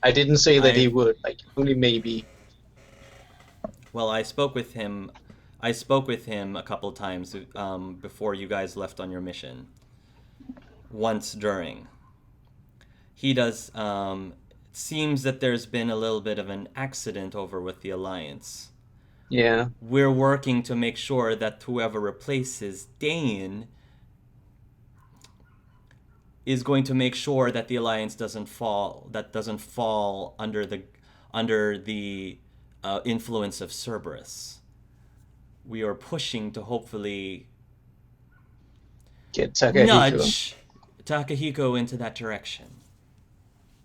I didn't say that he I would, like, only maybe. well, I spoke with him. I spoke with him a couple times before you guys left on your mission. Once during. He does. It seems that there's been a little bit of an accident over with the Alliance. Yeah, We're working to make sure that whoever replaces Dane is going to make sure that the Alliance doesn't fall under the influence of Cerberus. We are pushing to hopefully get Takahiko. nudge Takahiko into that direction.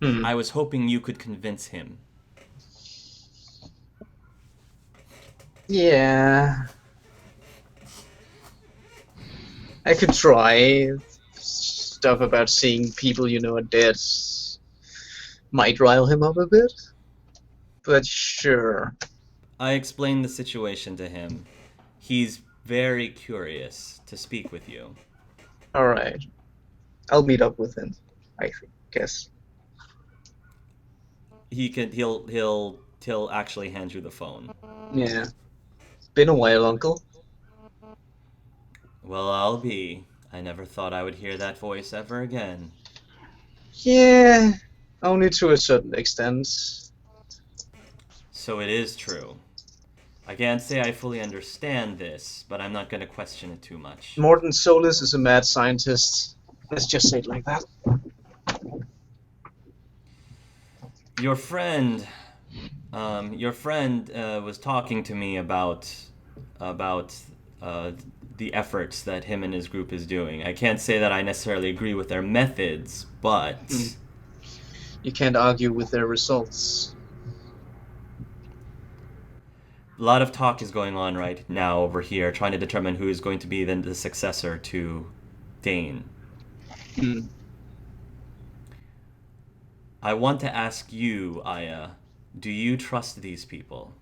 Hmm. I was hoping you could convince him. Yeah, I could try. Stuff about seeing people you know are dead might rile him up a bit, but sure. I explained the situation to him. He's very curious to speak with you. Alright, I'll meet up with him, I guess. He'll actually hand you the phone. Yeah, been a while, Uncle. Well, I'll be. I never thought I would hear that voice ever again. Yeah, only to a certain extent. So it is true. I can't say I fully understand this, but I'm not going to question it too much. Morton Solus is a mad scientist. Let's just say it like that. Your friend, was talking to me about uh, the efforts that him and his group is doing. I can't say that I necessarily agree with their methods, Hmm. but You can't argue with their results. a lot of talk is going on right now over here, trying to determine who is going to be then the successor to Dane. Hmm. I want to ask you, Aya, do you trust these people?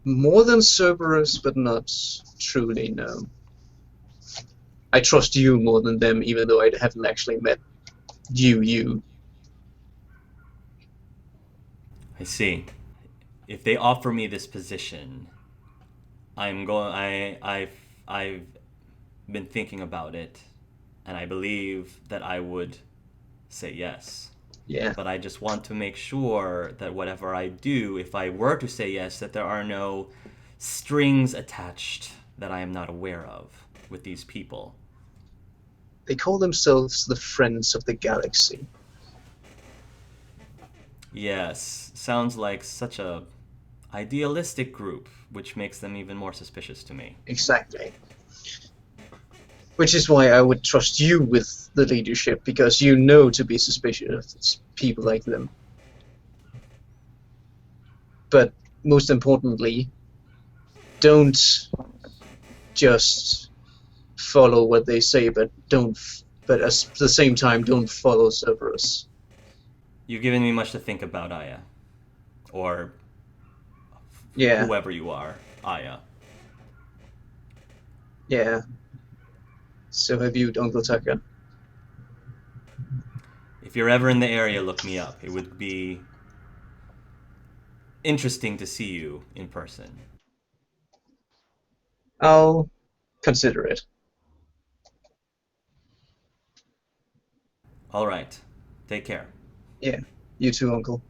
More than Cerberus, but not truly, no. I trust you more than them, even though I haven't actually met you. I see. If they offer me this position, I've been thinking about it, and I believe that I would say yes. Yeah, But I just want to make sure that whatever I do, if I were to say yes, that there are no strings attached that I am not aware of with these people. they call themselves the Friends of the Galaxy. Yes, sounds like such a idealistic group, which makes them even more suspicious to me. Exactly. Which is why I would trust you with the leadership, because you know to be suspicious of people like them. But most importantly, don't just follow what they say, but at the same time, don't follow Cerberus. You've given me much to think about, Aya. Or Yeah, whoever you are, Aya. yeah. So have you, Uncle Tucker. If you're ever in the area, look me up. It would be interesting to see you in person. I'll consider it. All right. Take care. Yeah, you too, Uncle.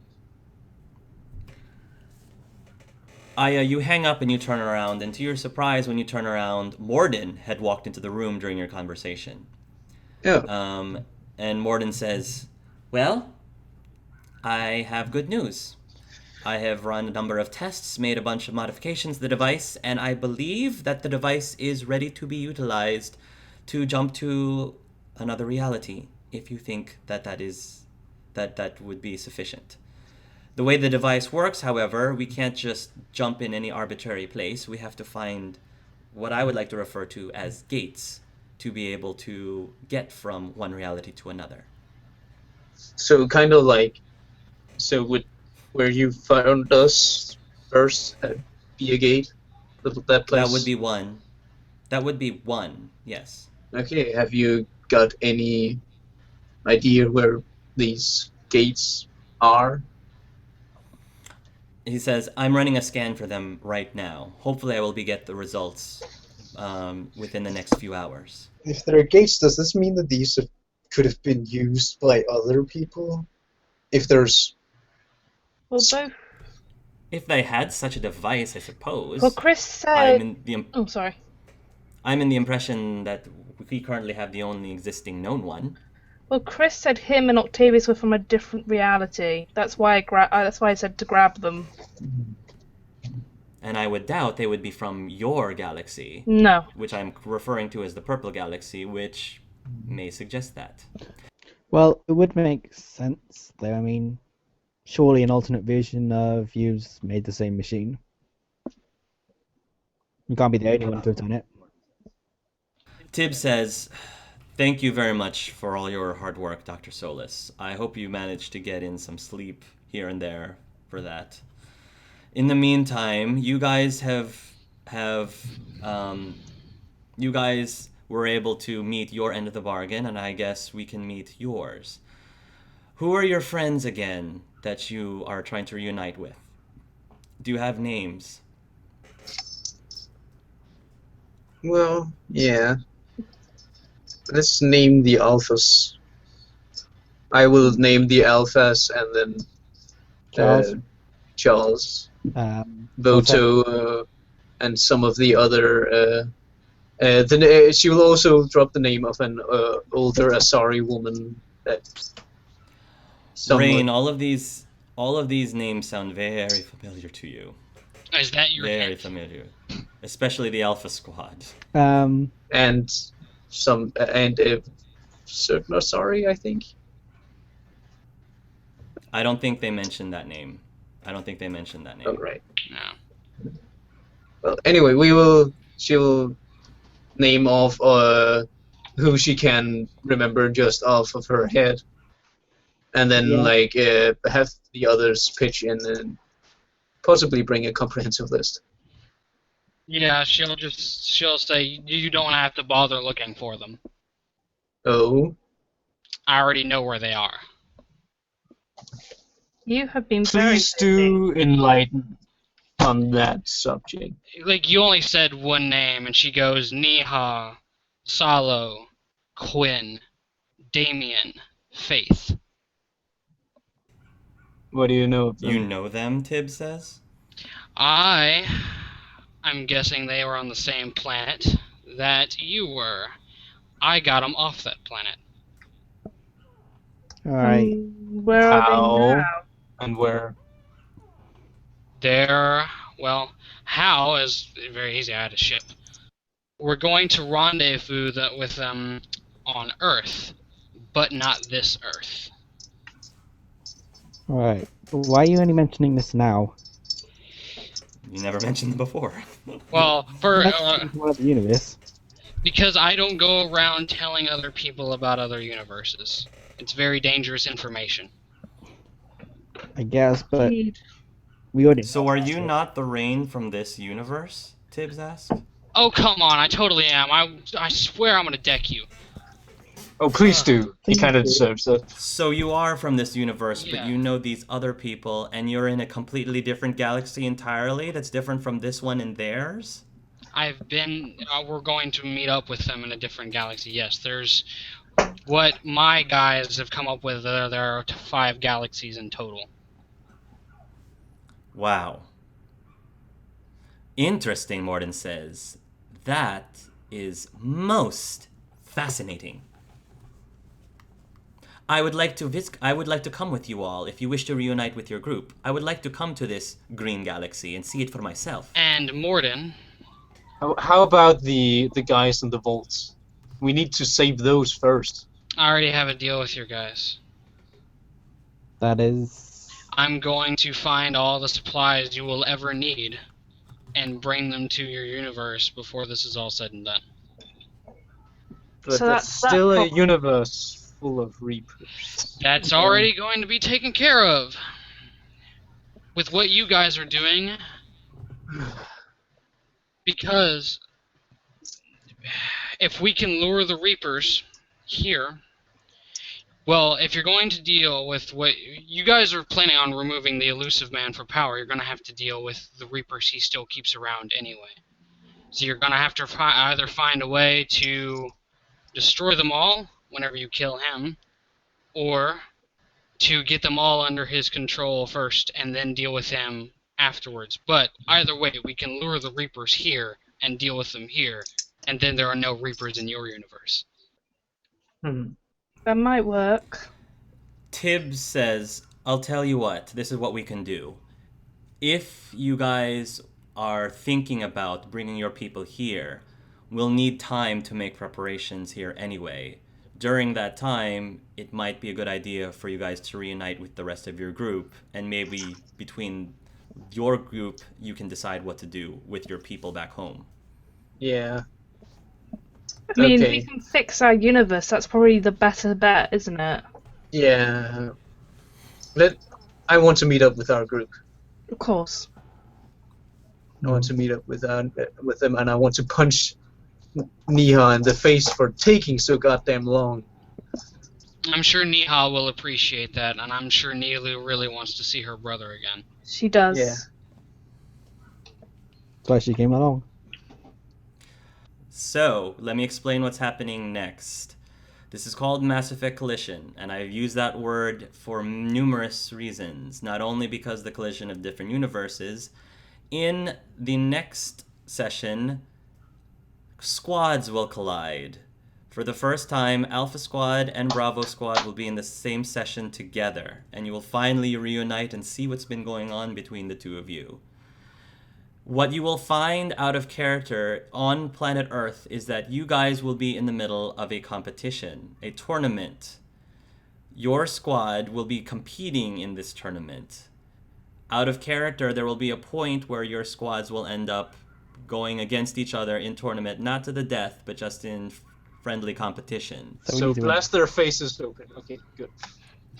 Aya, you hang up and you turn around, and to your surprise, when you turn around, Morden had walked into the room during your conversation. Yeah. Um, and Morden says, "Well, I have good news. I have run a number of tests, made a bunch of modifications to the device, and I believe that the device is ready to be utilized to jump to another reality. If you think that would be sufficient. The way the device works, however, we can't just jump in any arbitrary place. We have to find what I would like to refer to as gates to be able to get from one reality to another. So kind of like, so would where you found us first be a gate, that That would place? be one. That would be one, yes. Okay. Have you got any idea these gates are? He says, I'm running a scan for them right now. Hopefully I will get the results within the next few hours. If there are gates, does this mean that these could have been used by other people? If there's... Well, both. If they had such a device, I suppose. Well, Chris said. Oh, sorry. I'm in the impression that we currently have the only existing known one. Well, Chris said him and Octavius were from a different reality. That's why I said to grab them. And I would doubt they would be from your galaxy. No. Which I'm referring to as the Purple Galaxy, which may suggest that. Well, it would make sense, though. I mean, surely an alternate version of you's made the same machine. You can't be the only one to have done it. Tib says, thank you very much for all your hard work, Dr. Solis. I hope you managed to get in some sleep here and there for that. In the meantime, you guys you guys were able to meet your end of the bargain, and I guess we can meet yours. Who are your friends again that you are trying to reunite with? Do you have names? Well, yeah. Let's name the alphas. I will name the alphas and then Charles, Voto, and some of the other. Then she will also drop the name of an older Asari woman. Rain, all of these names sound very familiar to you. Is that your Very familiar, especially the Alpha Squad. And certain Asari, I think. I don't think they mentioned that name. Oh, right. No. Well, anyway, she will name off who she can remember just off of her head, and then have the others pitch in and possibly bring a comprehensive list. Yeah, she'll say you don't have to bother looking for them. Oh. I already know where they are. You have been very Please do enlighten on that subject. Like, you only said one name, and she goes Neha, Salo, Quinn, Damien, Faith. What do you know of them? You know them, Tib says? I'm guessing they were on the same planet that you were. I got them off that planet. Alright. Where are they now? And where? How is very easy. I had a ship. We're going to rendezvous with them on Earth, but not this Earth. Alright. Why are you only mentioning this now? You never mentioned them before. Well, one of the universe. Because I don't go around telling other people about other universes. It's very dangerous information. I guess, but we already. So are you not the Rain from this universe? Tibbs asked. Oh, come on, I totally am. I swear I'm gonna deck you. Oh, please do. He kind of deserves it. So you are from this universe, Yeah. but you know these other people, and you're in a completely different galaxy entirely that's different from this one and theirs? We're going to meet up with them in a different galaxy, yes. There's what my guys have come up with. There are 5 galaxies in total. Wow. Interesting, Morden says. That is most fascinating. I would like to come with you all if you wish to reunite with your group. I would like to come to this green galaxy and see it for myself. And Morden. How about the guys in the vaults? We need to save those first. I already have a deal with your guys. That is. I'm going to find all the supplies you will ever need and bring them to your universe before this is all said and done. But So that's that still a problem- universe full of Reapers. That's already going to be taken care of. With what you guys are doing. Because if we can lure the Reapers here, Well, if you're going to deal with what you guys are planning on removing the elusive man for power, you're going to have to deal with the Reapers he still keeps around anyway. So you're going to have to either find a way to destroy them all whenever you kill him, or to get them all under his control first and then deal with him afterwards. But either way, we can lure the Reapers here and deal with them here, and then there are no Reapers in your universe. That might work. Tibbs says, I'll tell you what, this is what we can do. If you guys are thinking about bringing your people here, we'll need time to make preparations here anyway. During that time, it might be a good idea for you guys to reunite with the rest of your group, and maybe between your group, you can decide what to do with your people back home. Yeah. I mean, Okay. we can fix our universe. That's probably the better bet, isn't it? Yeah. I want to meet up with our group. Of course. I want to meet up with them, and I want to punch Niha in the face for taking so goddamn long. I'm sure Niha will appreciate that, and I'm sure Nilu really wants to see her brother again. She does. Yeah. That's why she came along. So, let me explain what's happening next. This is called Mass Effect Collision, and I've used that word for numerous reasons, not only because the collision of different universes. In the next session, squads will collide. For the first time, Alpha Squad and Bravo Squad will be in the same session together, and you will finally reunite and see what's been going on between the two of you. What you will find out of character on planet Earth is that you guys will be in the middle of a competition, a tournament. Your squad will be competing in this tournament. Out of character, there will be a point where your squads will end up going against each other in tournament, not to the death, but just in friendly competition. So easy blast their faces open. Okay, good.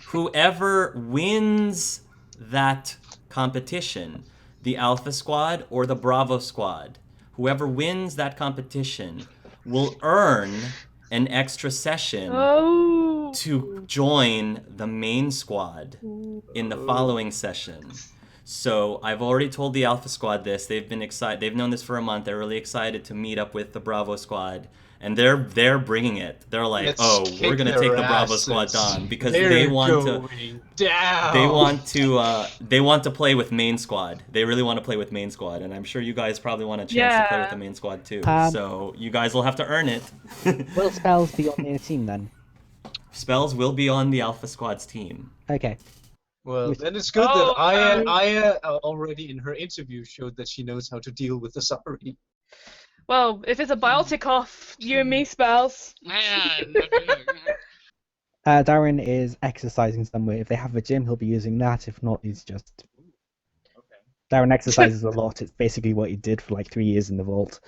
Whoever wins that competition, the Alpha Squad or the Bravo Squad, whoever wins that competition will earn an extra session Oh. to join the main squad in the following session. So I've already told the Alpha Squad this. They've been excited. They've known this for a month. They're really excited to meet up with the Bravo Squad, and they're bringing it. They're like, Let's oh, we're kick gonna their take the Bravo asses. Squad down because They're they want to. going down. They want to play with main squad. They really want to play with main squad, and I'm sure you guys probably want a chance to play Yeah. with the main squad too. Um, So you guys will have to earn it. Will spells be on their team then? Spells will be on the Alpha Squad's team. Okay. Well, then it's good Oh, that Aya already in her interview showed that she knows how to deal with the sorry. Well, if it's a biotic off, you and me spells. Yeah, Darren is exercising somewhere. If they have a gym, he'll be using that. If not, he's just... Darren exercises a lot. It's basically what he did for like 3 years in the vault.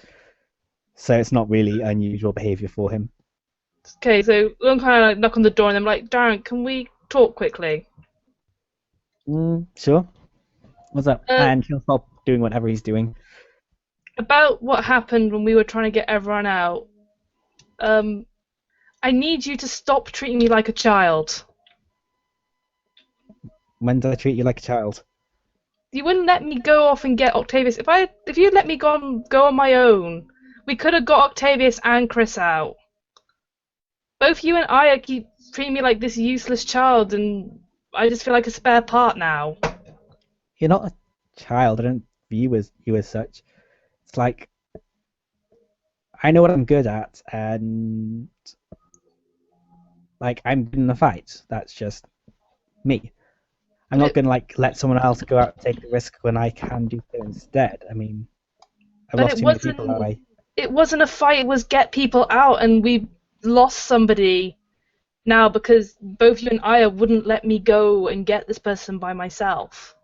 So it's not really unusual behavior for him. Okay, so I'm kind of like knock on the door and I'm like, Darren, can we talk quickly? Sure. What's up? Uh, And he'll stop doing whatever he's doing. About what happened when we were trying to get everyone out. I need you to stop treating me like a child. When did I treat you like a child? You wouldn't let me go off and get Octavius. If you let me go on my own, we could have got Octavius and Chris out. Both you and I keep treating me like this useless child, and I just feel like a spare part now. You're not a child. I don't view you as such. It's like I know what I'm good at, and like I'm good in a fight. That's just me. I'm not gonna like let someone else go out and take the risk when I can do so instead. I mean, I've But lost it too many people that wasn't- way. It wasn't a fight, it was get people out, and we lost somebody now because both you and I wouldn't let me go and get this person by myself.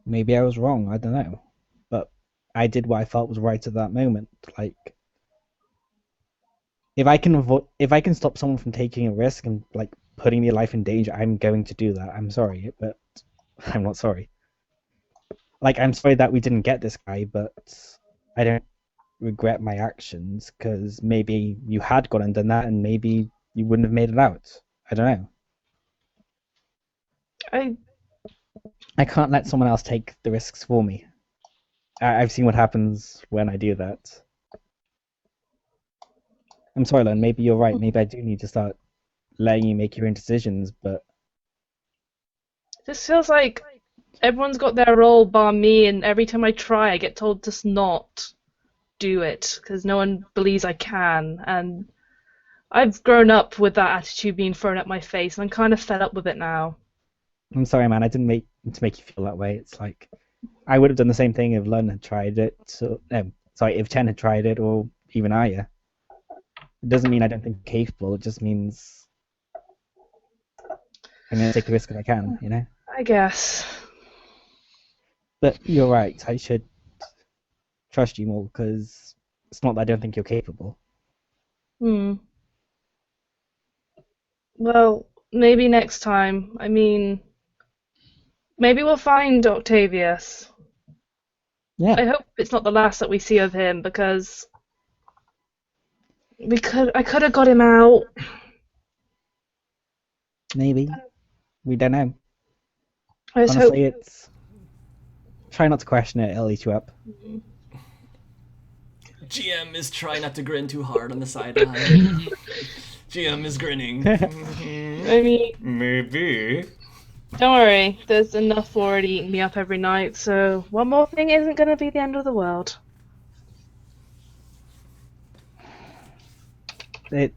Maybe I was wrong. I don't know, but I did what I felt was right at that moment. Like, if I can stop someone from taking a risk and like putting their life in danger, I'm going to do that. I'm sorry, but I'm not sorry. Like, I'm sorry that we didn't get this guy, but I don't regret my actions because maybe you had gone and done that, and maybe you wouldn't have made it out. I don't know. I can't let someone else take the risks for me. I've seen what happens when I do that. I'm sorry, Len, maybe you're right. Maybe I do need to start letting you make your own decisions, but This feels like everyone's got their role bar me, and every time I try, I get told to not do it because no one believes I can. And I've grown up with that attitude being thrown at my face, and I'm kind of fed up with it now. I'm sorry, man. I didn't make to make you feel that way. It's like I would have done the same thing if Len had tried it. So, if Chen had tried it, or even Aya. It doesn't mean I don't think I'm capable. It just means I'm gonna take the risk if I can, you know. I guess. But you're right. I should trust you more because it's not that I don't think you're capable. Well, maybe next time. I mean, maybe we'll find Octavius. Yeah. I hope it's not the last that we see of him because I could have got him out. Maybe. We don't know. I just Honestly, hope. it's try not to question it. It'll eat you up. GM is trying not to grin too hard on the sideline. GM is grinning. I mean, Maybe. don't worry. There's enough already eating me up every night, so one more thing isn't going to be the end of the world. I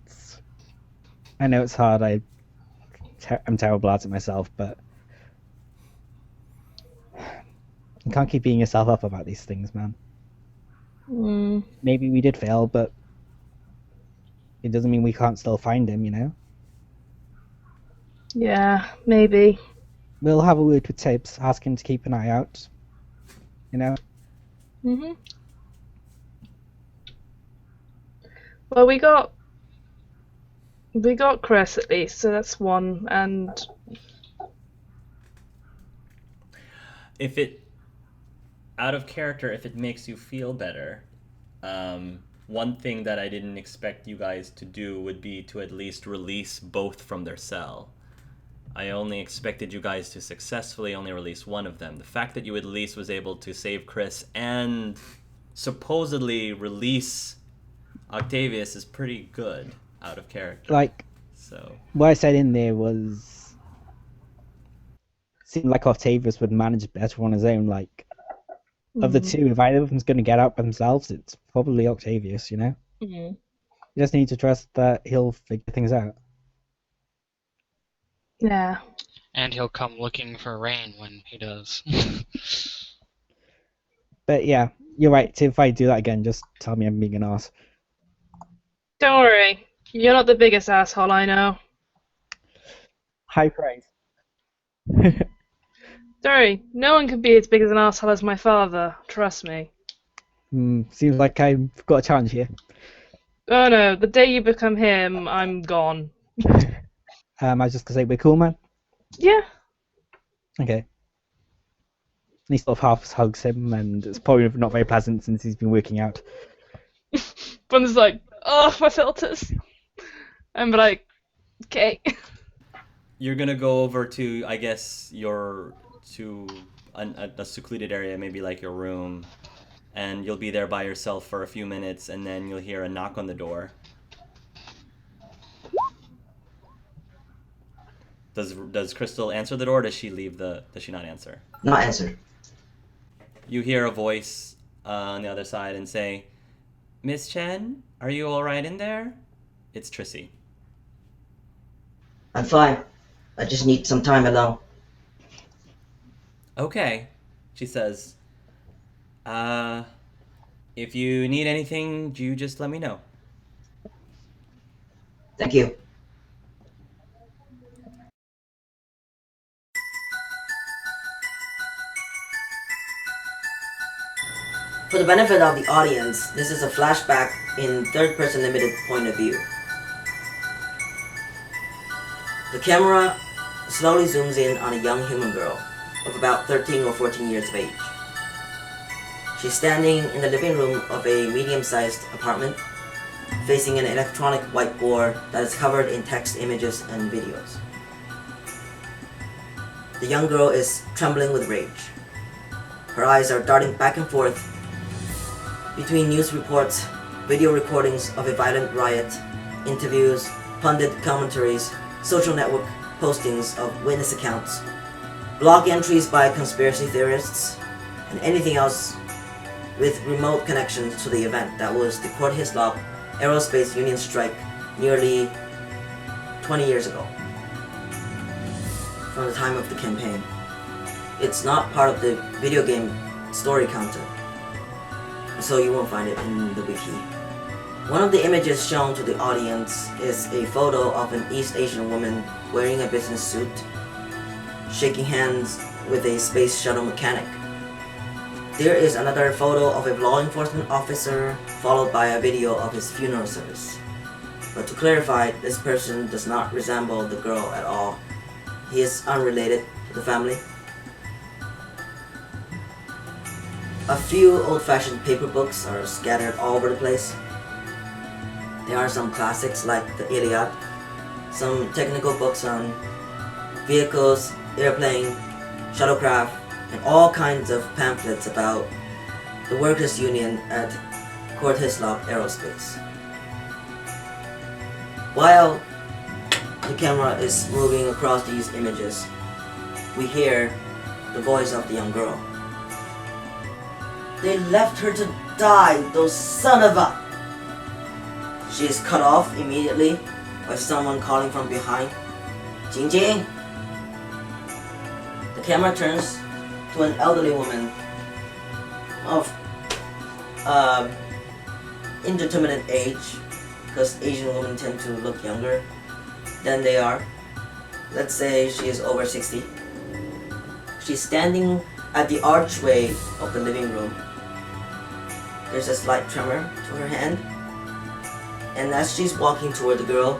know it's hard. I'm terrible at it myself, but you can't keep beating yourself up about these things, man. Maybe we did fail, but it doesn't mean we can't still find him, you know? Yeah, maybe. We'll have a word with Tibbs, ask him to keep an eye out, you know? Well, we got Chris at least, so that's one. And If it, out of character, if it makes you feel better, one thing that I didn't expect you guys to do would be to at least release both from their cell. I only expected you guys to successfully only release one of them. The fact that you at least was able to save Chris and supposedly release Octavius is pretty good out of character. Like, so what I said in there was seemed like Octavius would manage better on his own. Like, of the two, if either of them's going to get out by themselves, it's probably Octavius, you know? You just need to trust that he'll figure things out. yeah. And he'll come looking for rain when he does. But yeah, you're right. If I do that again, just tell me I'm being an arse. Don't worry. You're not the biggest asshole I know. High praise. Sorry, no one can be as big as an asshole as my father. Trust me. Seems like I've got a challenge here. Oh no, the day you become him, I'm gone. I was just gonna say, we're cool, man. Yeah. Okay. And he sort of half hugs him, and it's probably not very pleasant since he's been working out. Bun's like, oh, my filters. I'm like, okay. you're gonna go over to, I guess, a secluded area, maybe like your room, and you'll be there by yourself for a few minutes, and then you'll hear a knock on the door. Does Crystal answer the door, or does she not answer? Not answer. You hear a voice on the other side and say, Miss Chen, are you alright in there? It's Trissy. I'm fine. I just need some time alone. Okay, she says. If you need anything, you just let me know. Thank you. For the benefit of the audience, this is a flashback in third-person limited point of view. The camera slowly zooms in on a young human girl of about 13 or 14 years of age. She's standing in the living room of a medium-sized apartment, facing an electronic whiteboard that is covered in text, images, and videos. The young girl is trembling with rage. Her eyes are darting back and forth between news reports, video recordings of a violent riot, interviews, pundit commentaries, social network postings of witness accounts, blog entries by conspiracy theorists, and anything else with remote connections to the event that was the Court Hislop Aerospace Union strike nearly 20 years ago, from the time of the campaign. It's not part of the video game story content, so you won't find it in the wiki. One of the images shown to the audience is a photo of an East Asian woman wearing a business suit, shaking hands with a space shuttle mechanic. There is another photo of a law enforcement officer, followed by a video of his funeral service. But to clarify, this person does not resemble the girl at all. He is unrelated to the family. A few old-fashioned paper books are scattered all over the place. There are some classics like the Iliad, some technical books on vehicles, airplane, shuttlecraft, and all kinds of pamphlets about the workers' union at Court Hislop Aerospace. While the camera is moving across these images, we hear the voice of the young girl. They left her to die, those son of a... She is cut off immediately by someone calling from behind. Jing Jing! The camera turns to an elderly woman of indeterminate age, because Asian women tend to look younger than they are. Let's say she is over 60. She's standing at the archway of the living room. There's a slight tremor to her hand, and as she's walking toward the girl,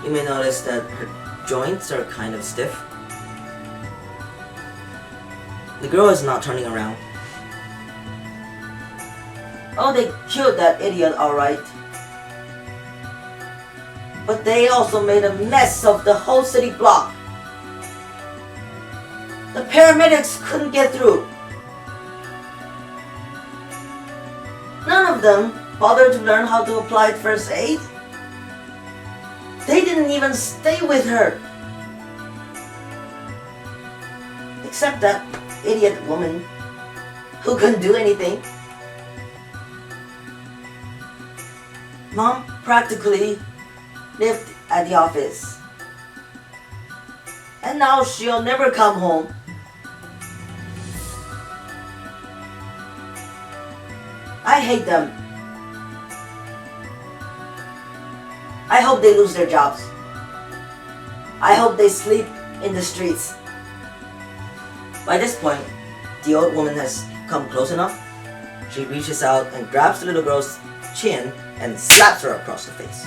you may notice that her joints are kind of stiff. The girl is not turning around. Oh, they killed that idiot, alright. But they also made a mess of the whole city block. The paramedics couldn't get through. None of them bothered to learn how to apply first aid. They didn't even stay with her. Except that idiot woman who couldn't do anything. Mom practically lived at the office, and now she'll never come home. I hate them. I hope they lose their jobs. I hope they sleep in the streets. By this point, the old woman has come close enough. She reaches out and grabs the little girl's chin and slaps her across the face.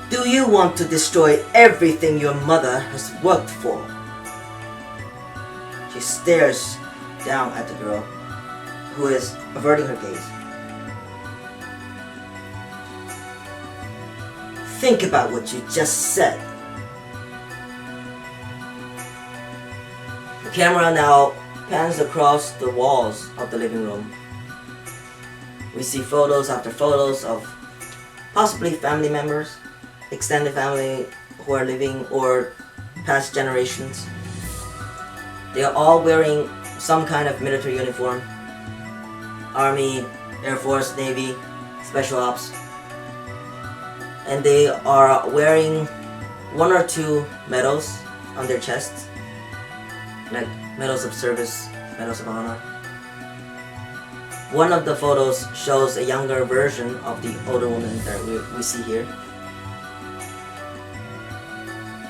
Do you want to destroy everything your mother has worked for? She stares down at the girl, who is averting her gaze. Think about what you just said. The camera now pans across the walls of the living room. We see photos after photos of possibly family members, extended family who are living, or past generations. They are all wearing some kind of military uniform. Army, Air Force, Navy, Special Ops. And they are wearing one or two medals on their chests, like medals of service, medals of honor. One of the photos shows a younger version of the older woman that we see here.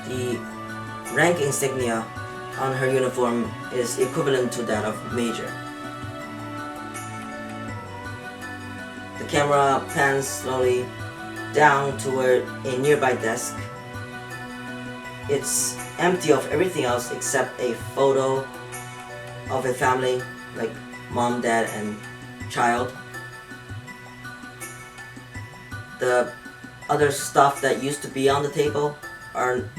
The rank insignia on her uniform is equivalent to that of Major. The camera pans slowly down toward a nearby desk. It's empty of everything else except a photo of a family, like mom, dad, and child. the other stuff that used to be on the table are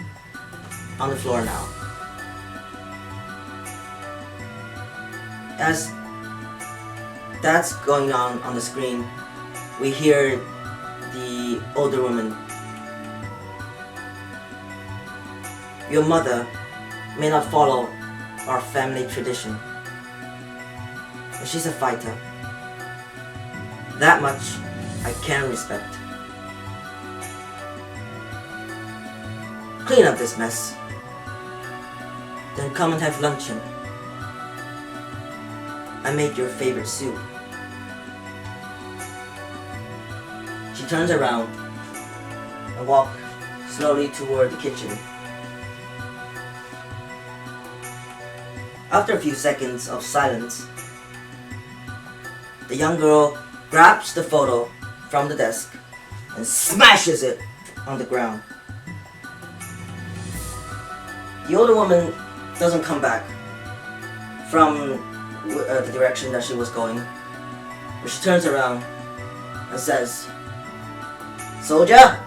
on the floor now. As that's going on the screen, we hear the older woman. Your mother may not follow our family tradition, but she's a fighter. That much I can respect. Clean up this mess, then come and have luncheon. I made your favorite soup. She turns around and walks slowly toward the kitchen. After a few seconds of silence, the young girl grabs the photo from the desk and smashes it on the ground. The older woman doesn't come back from the direction that she was going, but she turns around and says, "Soldier,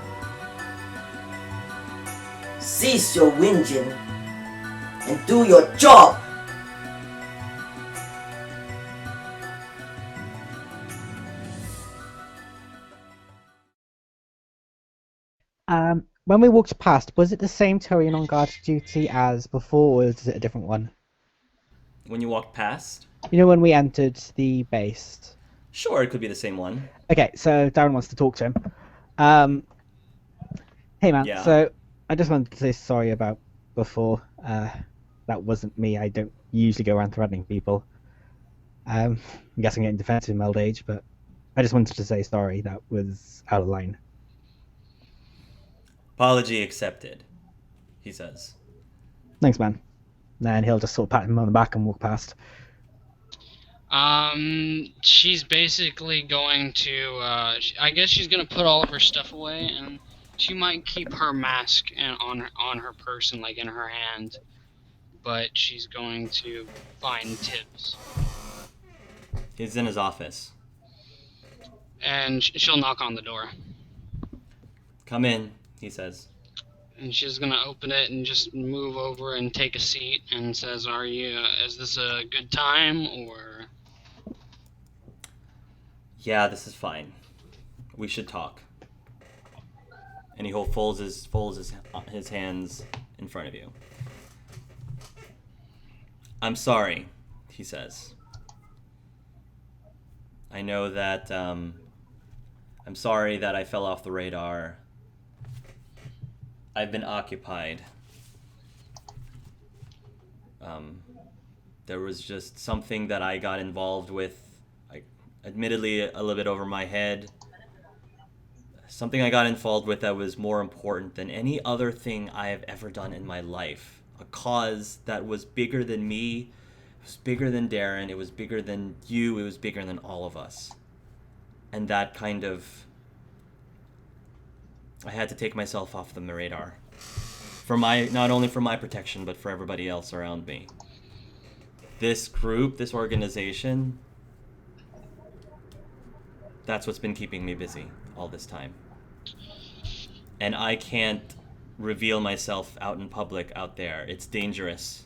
cease your whinging and do your job." When we walked past, was it the same Turian on guard duty as before, or is it a different one? When you walked past? You know, when we entered the base. Sure, it could be the same one. Okay, so Darren wants to talk to him. Hey man, Yeah. so I just wanted to say sorry about before. That wasn't me. I don't usually go around threatening people. I'm guessing getting defensive in my old age, but I just wanted to say sorry. That was out of line. Apology accepted, he says. Thanks, man. And he'll just sort of pat him on the back and walk past. She's basically going to, I guess she's gonna put all of her stuff away, and she might keep her mask on her person, like in her hand, but she's going to find Tibbs. He's in his office. And she'll knock on the door. Come in, he says. And she's gonna open it and just move over and take a seat and says, is this a good time, or? Yeah, this is fine. We should talk. And he folds his hands in front of you. I'm sorry, he says. I know that, I'm sorry that I fell off the radar. I've been occupied. There was just something that I got involved with, admittedly a little bit over my head. Something I got involved with that was more important than any other thing I have ever done in my life. A cause that was bigger than me, it was bigger than Darren, it was bigger than you, it was bigger than all of us. And that kind of... I had to take myself off the radar. Not only for my protection, but for everybody else around me. This group, this organization, that's what's been keeping me busy all this time. And I can't reveal myself out in public out there. It's dangerous.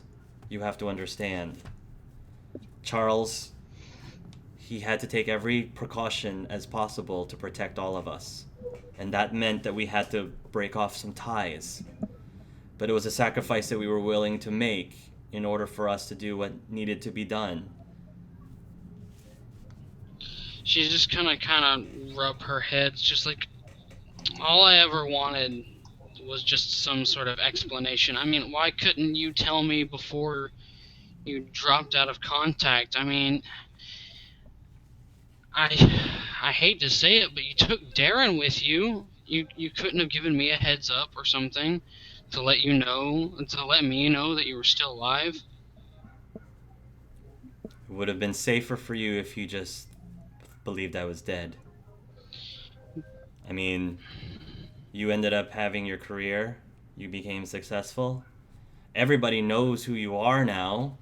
You have to understand. Charles, he had to take every precaution as possible to protect all of us. And that meant that we had to break off some ties. But it was a sacrifice that we were willing to make in order for us to do what needed to be done. She's just kind of rub her head, just like, all I ever wanted was just some sort of explanation. I mean, why couldn't you tell me before you dropped out of contact? I mean, I hate to say it, but you took Darren with you. You couldn't have given me a heads up or something to let me know that you were still alive. It would have been safer for you if you just believed I was dead. I mean, you ended up having your career. You became successful. Everybody knows who you are now.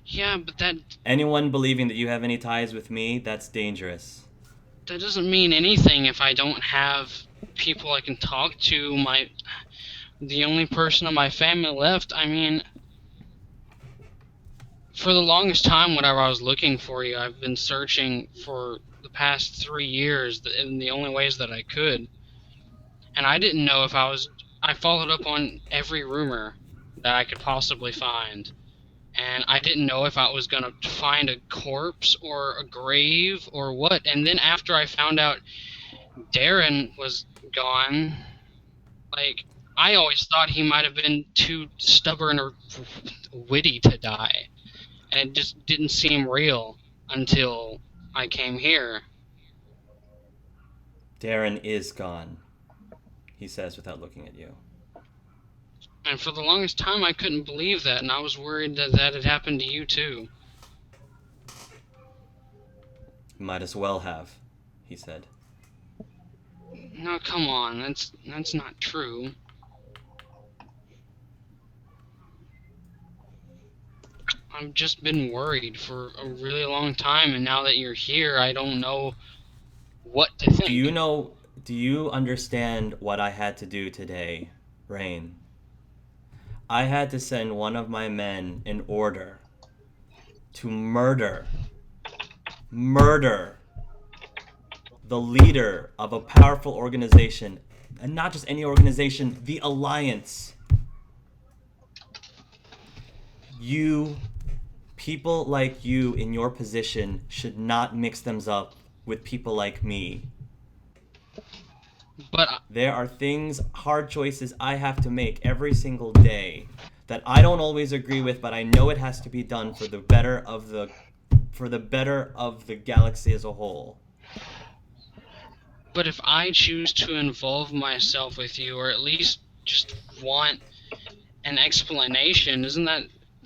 Yeah, but that... Anyone believing that you have any ties with me, that's dangerous. that doesn't mean anything if I don't have people I can talk to. The only person of my family left. I mean, for the longest time, whenever I was looking for you, I've been searching for the past 3 years in the only ways that I could. And I didn't know if I followed up on every rumor that I could possibly find. And I didn't know if I was going to find a corpse or a grave or what. And then after I found out Darren was gone, like, I always thought he might have been too stubborn or witty to die. And it just didn't seem real until I came here. Darren is gone, he says without looking at you. And for the longest time, I couldn't believe that, and I was worried that that had happened to you too. Might as well have, he said. No, come on, that's not true. I've just been worried for a really long time, and now that you're here, I don't know what to think. Do you understand what I had to do today, Rain? I had to send one of my men in order to murder the leader of a powerful organization, and not just any organization, the Alliance. People like you in your position should not mix them up with people like me. But there are hard choices I have to make every single day that I don't always agree with, but I know it has to be done for the better of the galaxy as a whole. But if I choose to involve myself with you, or at least just want an explanation, isn't that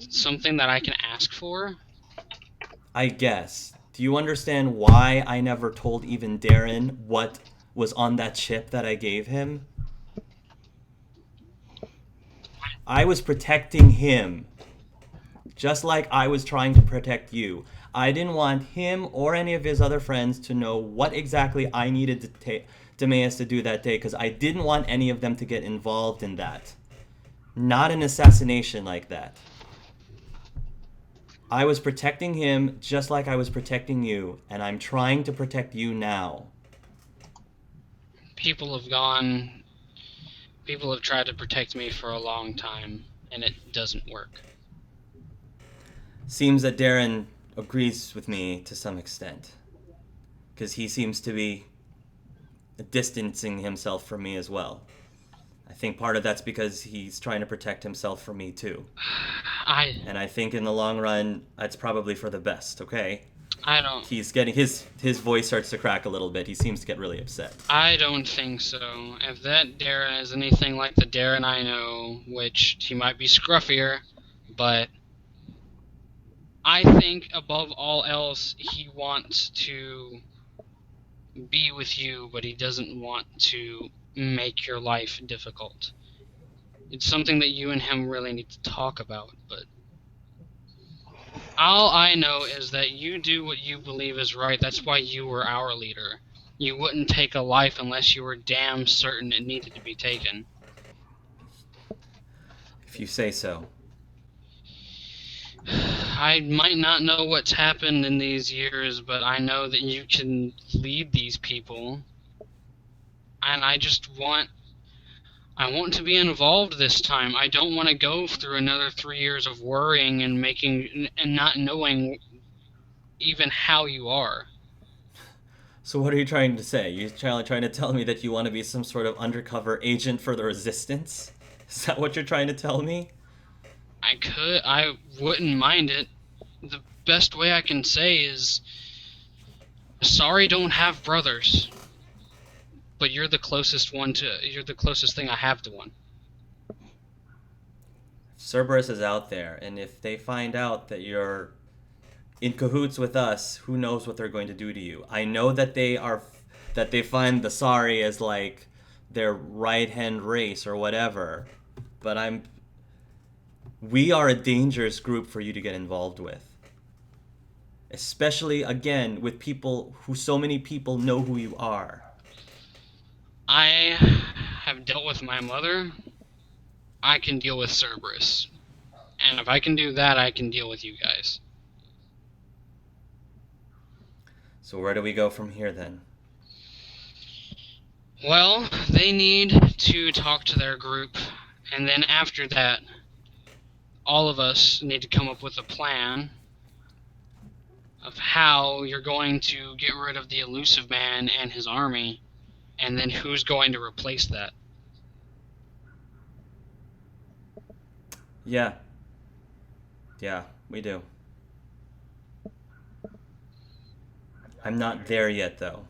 something that I can ask for? I guess. Do you understand why I never told even Darren what was on that chip that I gave him? I was protecting him, just like I was trying to protect you. I didn't want him or any of his other friends to know what exactly I needed Demeas to do that day, because I didn't want any of them to get involved in that. Not an assassination like that. I was protecting him just like I was protecting you, and I'm trying to protect you now. People have tried to protect me for a long time, and it doesn't work. Seems that Darren agrees with me to some extent, because he seems to be distancing himself from me as well. I think part of that's because he's trying to protect himself from me too. And I think in the long run, that's probably for the best, okay? I don't... He's getting... His voice starts to crack a little bit. He seems to get really upset. I don't think so. If that Darren is anything like the Darren I know, which he might be scruffier, but I think above all else, he wants to be with you, but he doesn't want to make your life difficult. It's something that you and him really need to talk about, but all I know is that you do what you believe is right. That's why you were our leader. You wouldn't take a life unless you were damn certain it needed to be taken. If you say so. I might not know what's happened in these years, but I know that you can lead these people. And I want to be involved this time. I don't want to go through another 3 years of worrying and not knowing even how you are. So what are you trying to say? You're trying to tell me that you want to be some sort of undercover agent for the Resistance? Is that what you're trying to tell me? I wouldn't mind it. The best way I can say is, sorry don't have brothers. But you're the closest thing I have to one. Cerberus is out there, and if they find out that you're in cahoots with us, who knows what they're going to do to you. I know that they find the Sari as like their right-hand race or whatever, but we are a dangerous group for you to get involved with. Especially, again, with people who so many people know who you are. I have dealt with my mother. I can deal with Cerberus. And if I can do that, I can deal with you guys. So where do we go from here, then? Well, they need to talk to their group, and then after that, all of us need to come up with a plan of how you're going to get rid of the Elusive Man and his army, and then who's going to replace that. Yeah. Yeah, we do. I'm not there yet, though.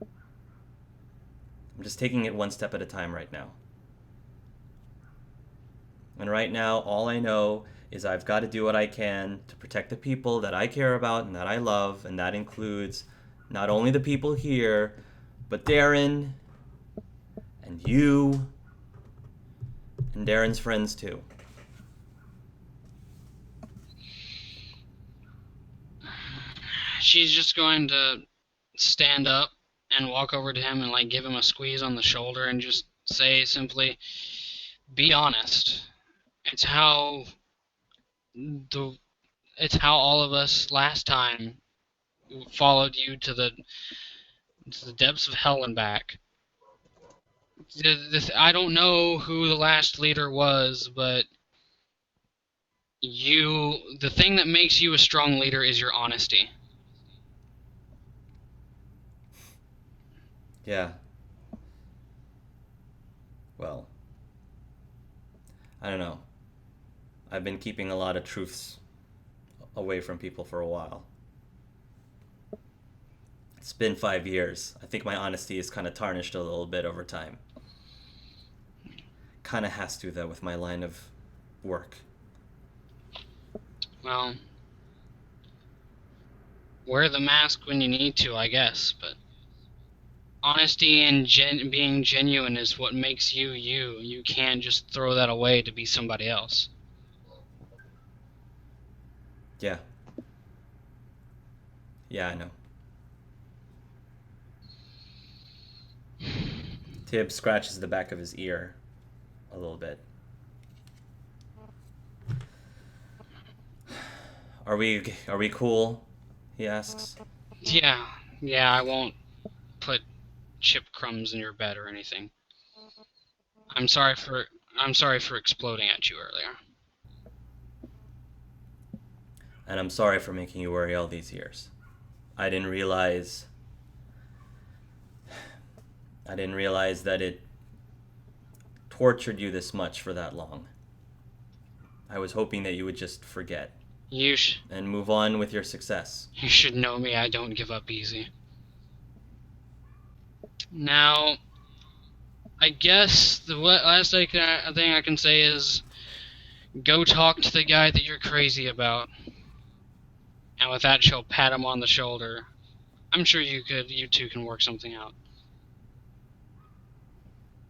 I'm just taking it one step at a time right now. And right now, all I know is I've got to do what I can to protect the people that I care about and that I love, and that includes not only the people here, but Darren, and you, and Darren's friends too. She's just going to stand up and walk over to him and like give him a squeeze on the shoulder and just say simply, "Be honest. It's how all of us last time followed you to the depths of hell and back. I don't know who the last leader was, but the thing that makes you a strong leader is your honesty." Yeah. Well, I don't know. I've been keeping a lot of truths away from people for a while. It's been 5 years. I think my honesty is kind of tarnished a little bit over time. Kind of has to, though, with my line of work. Well, wear the mask when you need to, I guess, but honesty and being genuine is what makes you you. You can't just throw that away to be somebody else. Yeah. Yeah, I know. Tib scratches the back of his ear a little bit. Are we cool? He asks. Yeah, I won't put chip crumbs in your bed or anything. I'm sorry for exploding at you earlier. And I'm sorry for making you worry all these years. I didn't realize that it tortured you this much for that long. I was hoping that you would just forget and move on with your success. You should know me. I don't give up easy. Now, I guess the last thing I can say is go talk to the guy that you're crazy about. And with that, she'll pat him on the shoulder. I'm sure you two can work something out.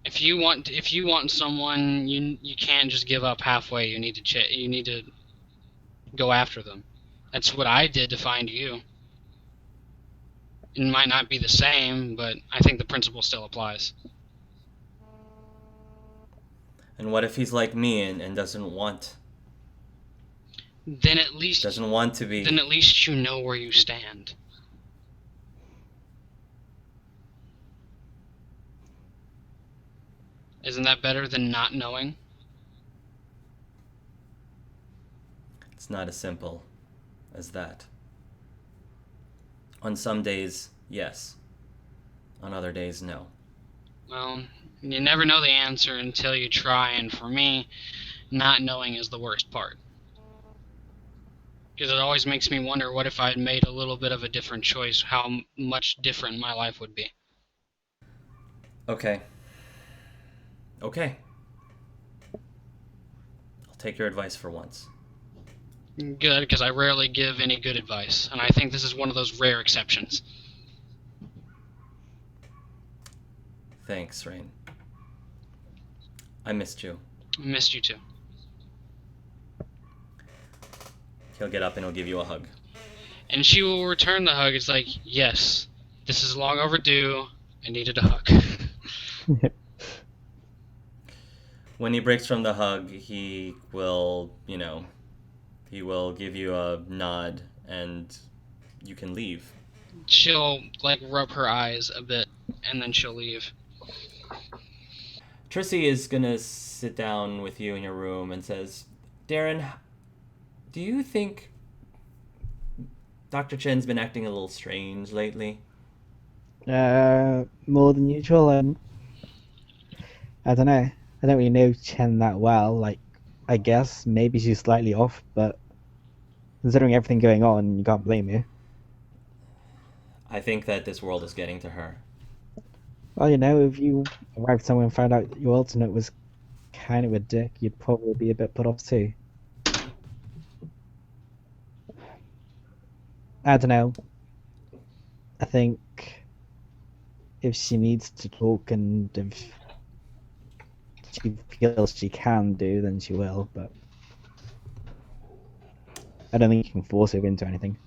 If you want someone, you can't just give up halfway. You need to go after them. That's what I did to find you. It might not be the same, but I think the principle still applies. And what if he's like me and doesn't want? Then at least doesn't want to be. Then at least you know where you stand. Isn't that better than not knowing? It's not as simple as that. On some days, yes. On other days, no. Well, you never know the answer until you try, and for me, not knowing is the worst part. Because it always makes me wonder, what if I'd made a little bit of a different choice, how much different my life would be. Okay. Okay. I'll take your advice for once. Good, because I rarely give any good advice, and I think this is one of those rare exceptions. Thanks, Rain. I missed you. I missed you too. He'll get up and he'll give you a hug. And she will return the hug. It's like, yes, this is long overdue. I needed a hug. When he breaks from the hug, he will, he will give you a nod and you can leave. She'll, like, rub her eyes a bit, and then she'll leave. Trissy is gonna sit down with you in your room and says, Darren, do you think Dr. Chen's been acting a little strange lately? More than usual. I don't know. I don't really know Chen that well. Like, I guess maybe she's slightly off, but considering everything going on, you can't blame her. I think that this world is getting to her. Well, if you arrived somewhere and found out your alternate was kind of a dick, you'd probably be a bit put off too. I don't know. I think if she needs to talk and if she feels she can do, then she will, but I don't think you can force her into anything.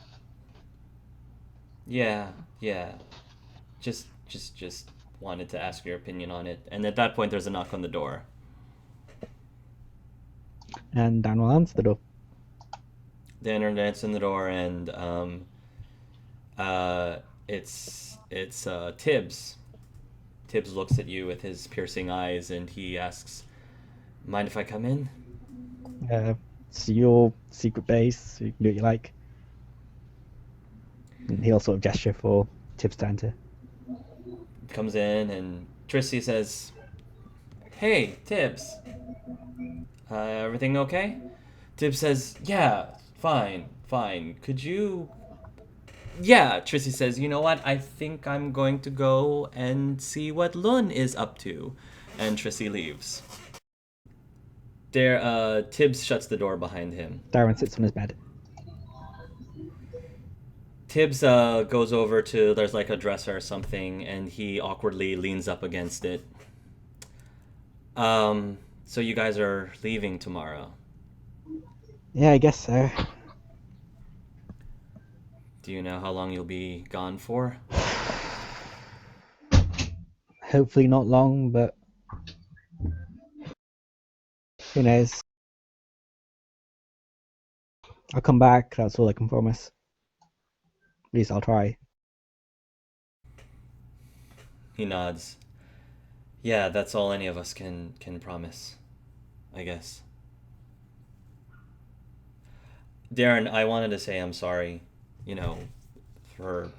Yeah. Just wanted to ask your opinion on it. And at that point, there's a knock on the door. And Dan will answer the door. Dan answers in the door, and it's Tibbs. Tibbs looks at you with his piercing eyes, and he asks, "Mind if I come in?" It's your secret base, so you can do what you like. And he'll sort of gesture for Tibbs to enter. Comes in, and Trissy says, "Hey, Tibbs. Everything okay?" Tibbs says, "Yeah, fine. Could you..." Yeah, Trissy says, "You know what? I think I'm going to go and see what Lun is up to." And Trissy leaves. Tibbs shuts the door behind him. Darren sits on his bed. Tibbs goes over to, there's like a dresser or something, and he awkwardly leans up against it. So you guys are leaving tomorrow? Yeah, I guess so. Do you know how long you'll be gone for? Hopefully not long, but who knows? I'll come back, that's all I can promise. At least I'll try. He nods. Yeah, that's all any of us can promise, I guess. Darren, I wanted to say I'm sorry, for...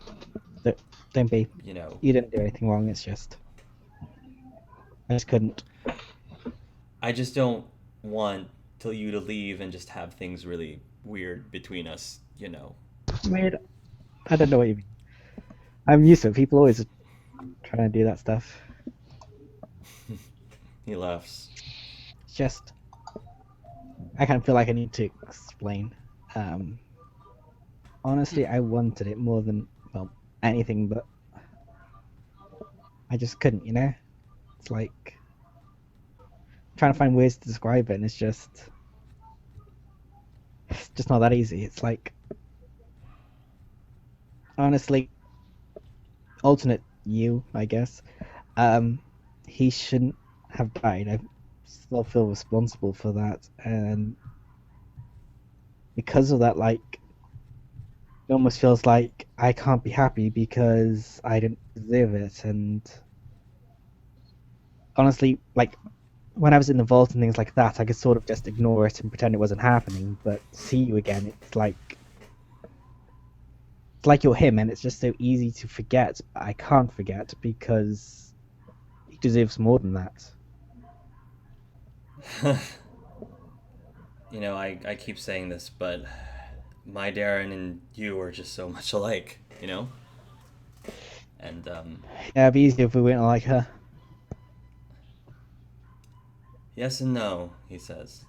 Don't be. You didn't do anything wrong, it's just... I just couldn't. I just don't want you to leave and just have things really weird between us, Weird. I don't know what you mean. I'm used to it. People always trying to do that stuff. He laughs. It's just... I kind of feel like I need to explain. Honestly, I wanted it more than, anything, but I just couldn't, It's like... trying to find ways to describe it, and it's just not that easy. It's like... honestly, alternate you, I guess. He shouldn't have died. I still feel responsible for that, and because of that, it almost feels like I can't be happy because I didn't deserve it. And honestly, when I was in the vault and things like that, I could sort of just ignore it and pretend it wasn't happening. But see you again, it's like you're him, and it's just so easy to forget. But I can't forget because he deserves more than that. I keep saying this, but my Darren and you are just so much alike, And Yeah, it'd be easier if we weren't like her. Yes and no, he says.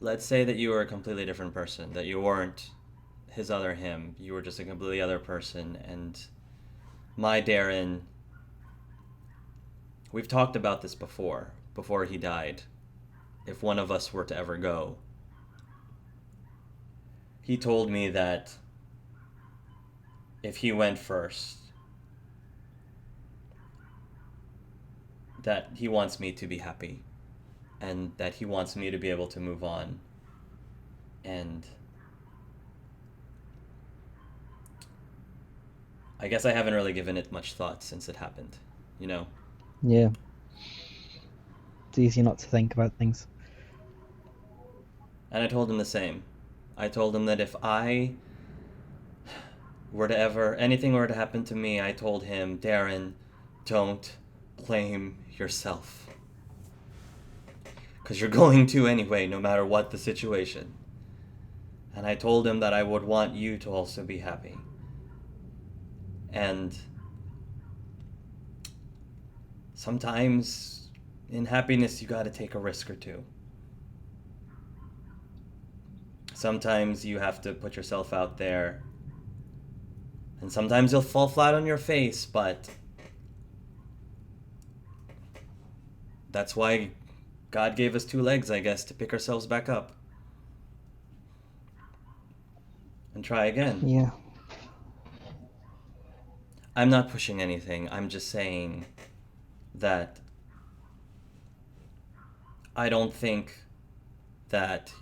Let's say that you were a completely different person, that you weren't his other him, you were just a completely other person, and my Darren... We've talked about this before he died. If one of us were to ever go, he told me that if he went first, that he wants me to be happy, and that he wants me to be able to move on. And I guess I haven't really given it much thought since it happened, you know? Yeah. It's easy not to think about things. And I told him the same. I told him that if anything were to happen to me, I told him, Darren, don't blame yourself. Because you're going to anyway, no matter what the situation. And I told him that I would want you to also be happy. And sometimes in happiness you gotta take a risk or two. Sometimes you have to put yourself out there, and sometimes you'll fall flat on your face, but that's why God gave us 2 legs, I guess, to pick ourselves back up and try again. Yeah. I'm not pushing anything. I'm just saying that I don't think that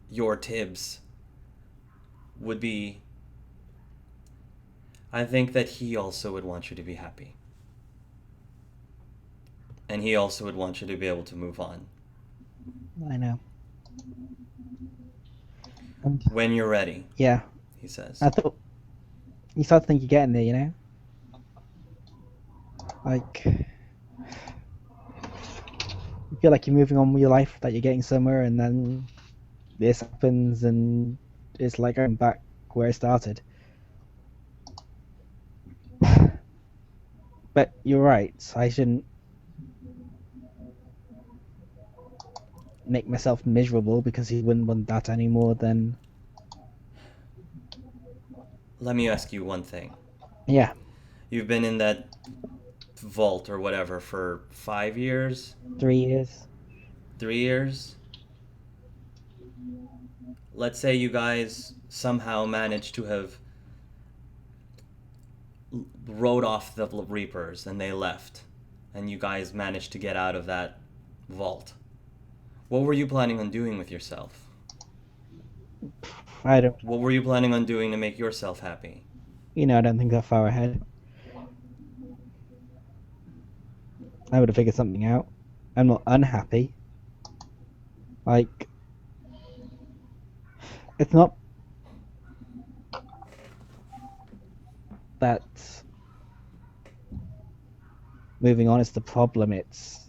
your Tibbs would be... I think that he also would want you to be happy. And he also would want you to be able to move on. I know. When you're ready, Yeah. he says. I thought you start to think you're getting there, you know? Like, you feel like you're moving on with your life, that you're getting somewhere, and then this happens, and it's like I'm back where I started. But you're right, I shouldn't make myself miserable because he wouldn't want that any more than... Let me ask you one thing. Yeah, You've been in that vault or whatever for 5 years? 3 years. 3 years? Let's say you guys somehow managed to have rode off the Reapers and they left, and you guys managed to get out of that vault. What were you planning on doing with yourself? I don't, What were you planning on doing to make yourself happy? I don't think that far ahead. I would have figured something out. I'm not unhappy. Like, it's not that moving on is the problem, it's...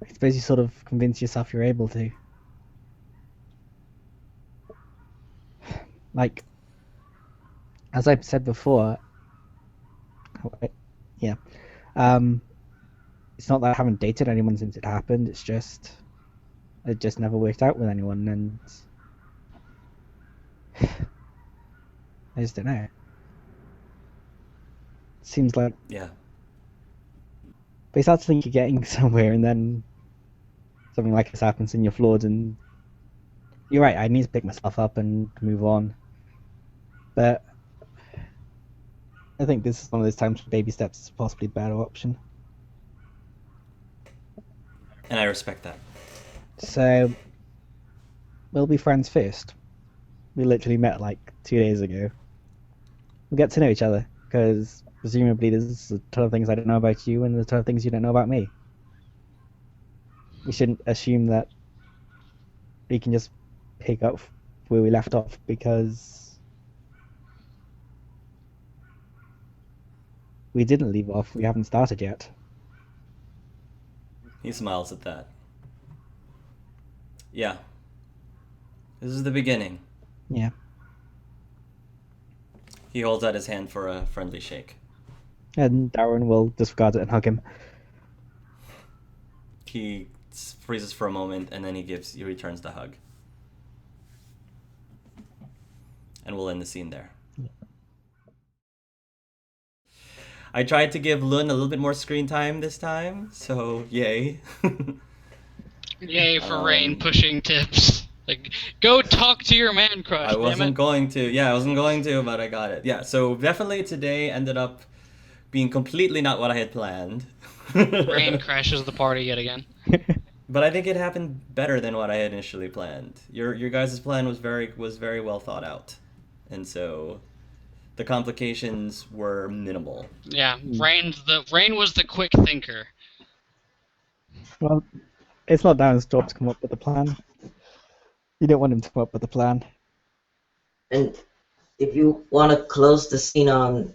I suppose you sort of convince yourself you're able to. Like, as I've said before, yeah, it's not that I haven't dated anyone since it happened, it's just it just never worked out with anyone, and I just don't know. It seems like Yeah. they start to think you're getting somewhere, and then something like this happens and you're flawed, and you're right, I need to pick myself up and move on. But I think this is one of those times where baby steps is possibly a better option. And I respect that. So, we'll be friends first. We literally met like 2 days ago. We'll get to know each other, because presumably there's a ton of things I don't know about you and a ton of things you don't know about me. We shouldn't assume that we can just pick up where we left off, because we didn't leave off, we haven't started yet. He smiles at that. Yeah. This is the beginning. Yeah. He holds out his hand for a friendly shake. And Darren will disregard it and hug him. He freezes for a moment, and then he returns the hug. And we'll end the scene there. I tried to give Lun a little bit more screen time this time, so yay. Yay for Rain pushing tips. Like, go talk to your man crush. I damn wasn't it. going to. Yeah, I wasn't going to, but I got it. Yeah, so definitely today ended up being completely not what I had planned. Rain crashes the party yet again. But I think it happened better than what I had initially planned. Your guys' plan was very well thought out, and so the complications were minimal. Yeah, Rain was the quick thinker. Well, it's not Darren's job to come up with a plan. You don't want him to come up with a plan. And if you want to close the scene on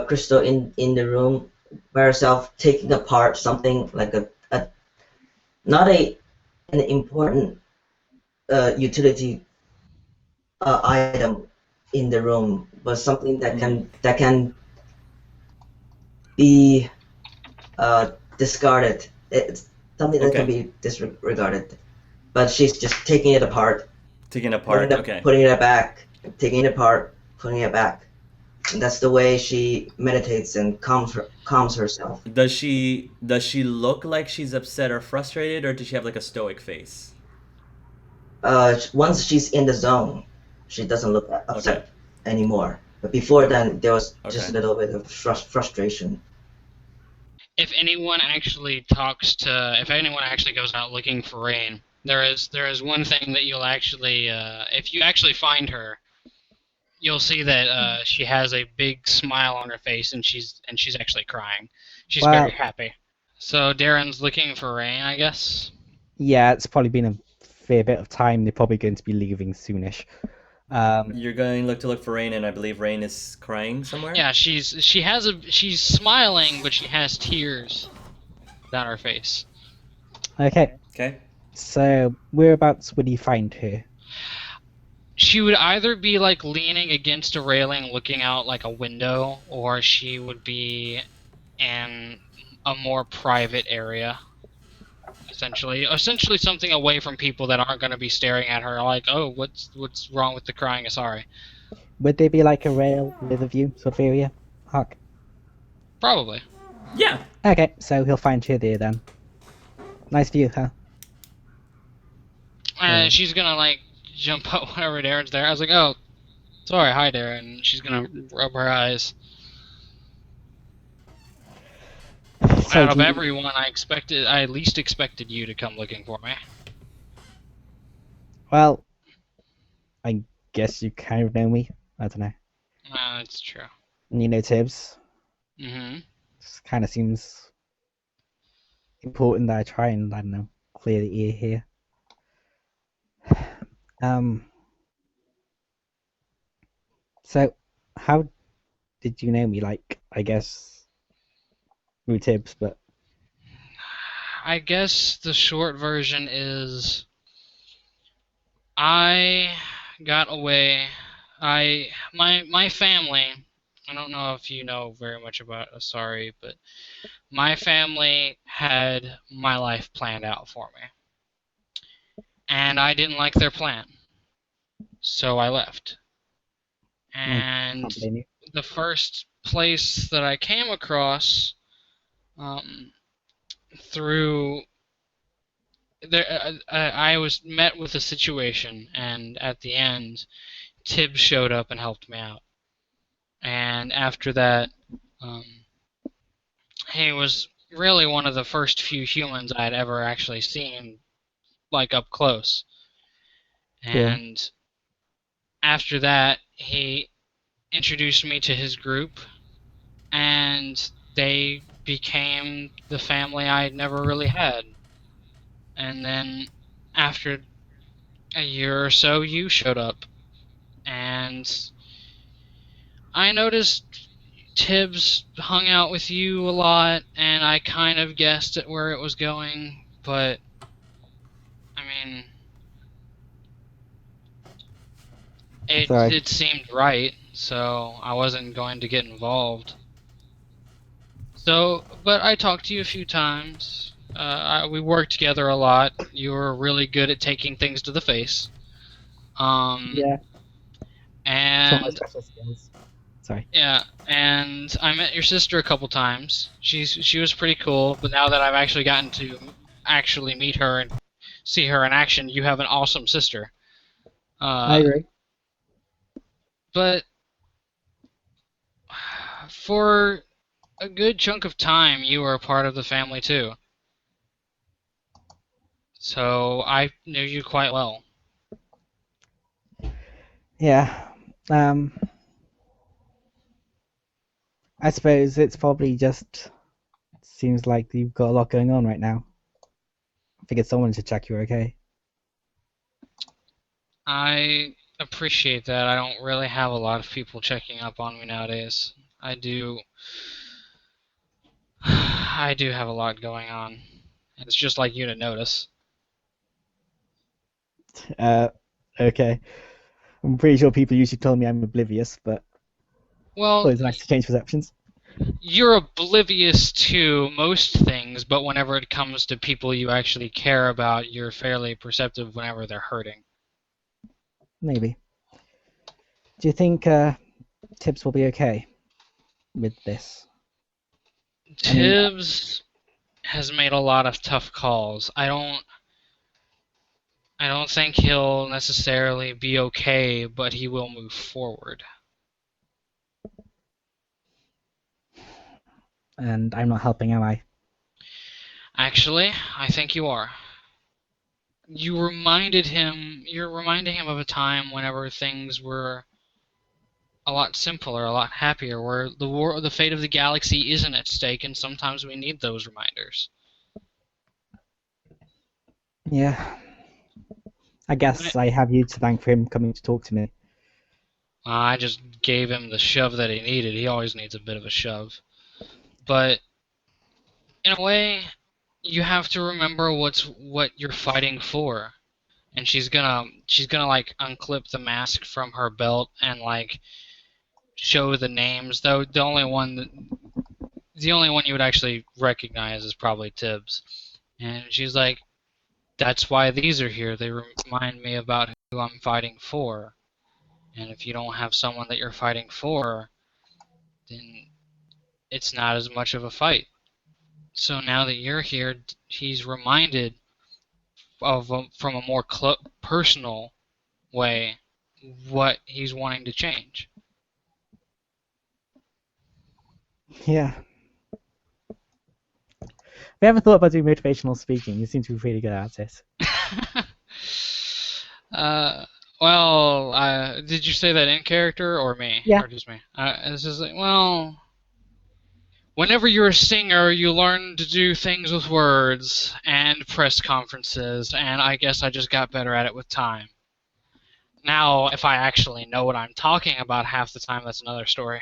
Crystal in the room by herself taking apart something like a not an important utility item in the room, but something that can be discarded. It's something that can be disregarded. But she's just taking it apart. Taking it apart, okay. Putting it back, taking it apart, putting it back. And that's the way she meditates and calms herself. Does she look like she's upset or frustrated, or does she have like a stoic face? Once she's in the zone, she doesn't look upset anymore. But before then, there was just a little bit of frustration. If anyone actually goes out looking for Rain, there is one thing that you'll actually, if you actually find her, you'll see that she has a big smile on her face, and she's actually crying. She's very happy. So Darren's looking for Rain, I guess. Yeah, it's probably been a fair bit of time. They're probably going to be leaving soonish. You're going to look for Rain, and I believe Rain is crying somewhere. Yeah, she's smiling, but she has tears down her face. Okay. Okay. So whereabouts would you find her? She would either be like leaning against a railing, looking out like a window, or she would be in a more private area. Essentially something away from people that aren't going to be staring at her like, oh, what's wrong with the crying Asari? Would there be like a rail with a view sort of area? Huck? Probably. Yeah. Okay, so he'll find her there then. Nice view, huh? And she's going to like jump up whenever Darren's there. I was like, oh, sorry, hi Darren. And she's going to rub her eyes. So out of everyone, I least expected you to come looking for me. Well, I guess you kind of know me. I don't know. That's true. And you know Tibbs. Mm-hmm. It kind of seems important that I try and, I don't know, clear the air here. So, how did you know me? Like, I guess through Tibbs, but I guess the short version is I got away. My family, I don't know if you know very much about Asari, but my family had my life planned out for me. And I didn't like their plan. So I left. And the first place that I came across through there, I was met with a situation, and at the end, Tibbs showed up and helped me out. And after that, he was really one of the first few humans I had ever actually seen, like up close. And after that, he introduced me to his group, and they became the family I had never really had. And then after a year or so, you showed up, and I noticed Tibbs hung out with you a lot, and I kind of guessed at where it was going, but I mean, it seemed right, so I wasn't going to get involved. So, but I talked to you a few times. We worked together a lot. You were really good at taking things to the face. Yeah. And my special skills. Sorry. Yeah, and I met your sister a couple times. She was pretty cool, but now that I've actually gotten to actually meet her and see her in action. You have an awesome sister. I agree. But for a good chunk of time, you were a part of the family too. So I knew you quite well. Yeah. I suppose it's probably just seems like you've got a lot going on right now. I figured someone should check you're okay. I appreciate that. I don't really have a lot of people checking up on me nowadays. I do have a lot going on. It's just like you to notice. Okay. I'm pretty sure people usually tell me I'm oblivious, but Well, always nice to change perceptions. you're oblivious to most things, but whenever it comes to people you actually care about, you're fairly perceptive whenever they're hurting. Maybe. Do you think Tibbs will be okay with this? I mean- Tibbs has made a lot of tough calls. I don't think he'll necessarily be okay, but he will move forward. And I'm not helping, am I? Actually, I think you are. You're reminding him of a time whenever things were a lot simpler, a lot happier, where the fate of the galaxy isn't at stake, and sometimes we need those reminders. Yeah. I guess I have you to thank for him coming to talk to me. I just gave him the shove that he needed. He always needs a bit of a shove. But in a way, you have to remember what you're fighting for. And she's gonna like unclip the mask from her belt and like show the names. Though the only one you would actually recognize is probably Tibbs. And she's like, "That's why these are here. They remind me about who I'm fighting for. And if you don't have someone that you're fighting for, then it's not as much of a fight. So now that you're here, he's reminded of from a more personal way what he's wanting to change." Yeah. Have you ever thought about doing motivational speaking? You seem to be pretty good at it. Well, did you say that in character or me? Yeah. Or just me? This is like, well, whenever you're a singer, you learn to do things with words and press conferences, and I guess I just got better at it with time. Now, if I actually know what I'm talking about half the time, that's another story.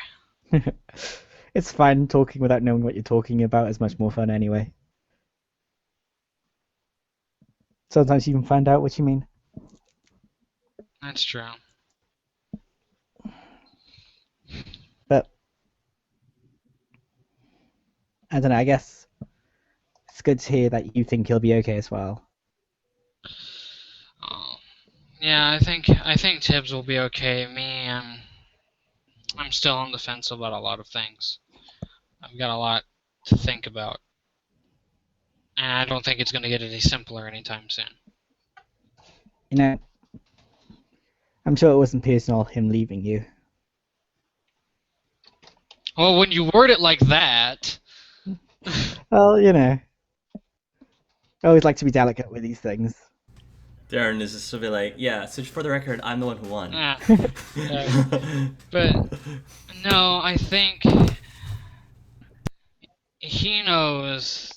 It's fine. Talking without knowing what you're talking about is much more fun anyway. Sometimes you can find out what you mean. That's true. But I don't know, I guess it's good to hear that you think he'll be okay as well. Yeah, I think Tibbs will be okay. I'm still on the fence about a lot of things. I've got a lot to think about. And I don't think it's going to get any simpler anytime soon. You know, I'm sure it wasn't personal, him leaving you. Well, when you word it like that... Well, you know, I always like to be delicate with these things. Darren is just to be like, yeah, so for the record, I'm the one who won. But, no, I think he knows...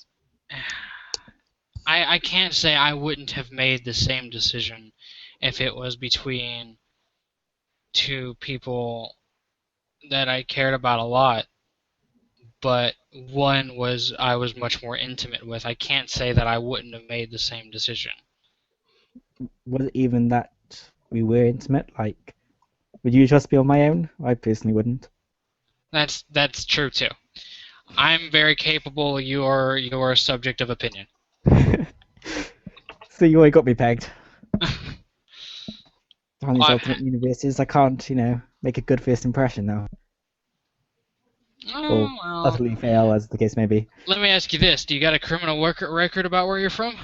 I can't say I wouldn't have made the same decision if it was between two people that I cared about a lot, but one I was much more intimate with. I can't say that I wouldn't have made the same decision. Was it even that we were intimate? Like, would you just be on my own? I personally wouldn't. That's true too. I'm very capable. You're a subject of opinion. So you already got me pegged. On these Well, alternate universes, I can't, make a good first impression now. Or well, utterly fail, as the case may be. let me ask you this: do you got a criminal record about where you're from?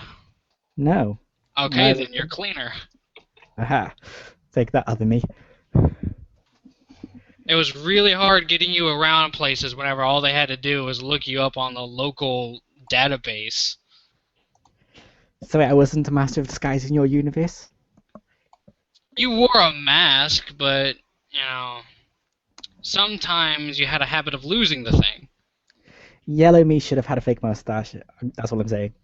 No. Okay, No. then you're cleaner. Aha. Take that, other me. It was really hard getting you around places whenever all they had to do was look you up on the local database. So wait, I wasn't a master of disguise in your universe? You wore a mask, but, sometimes you had a habit of losing the thing. Yellow me should have had a fake mustache. That's all I'm saying.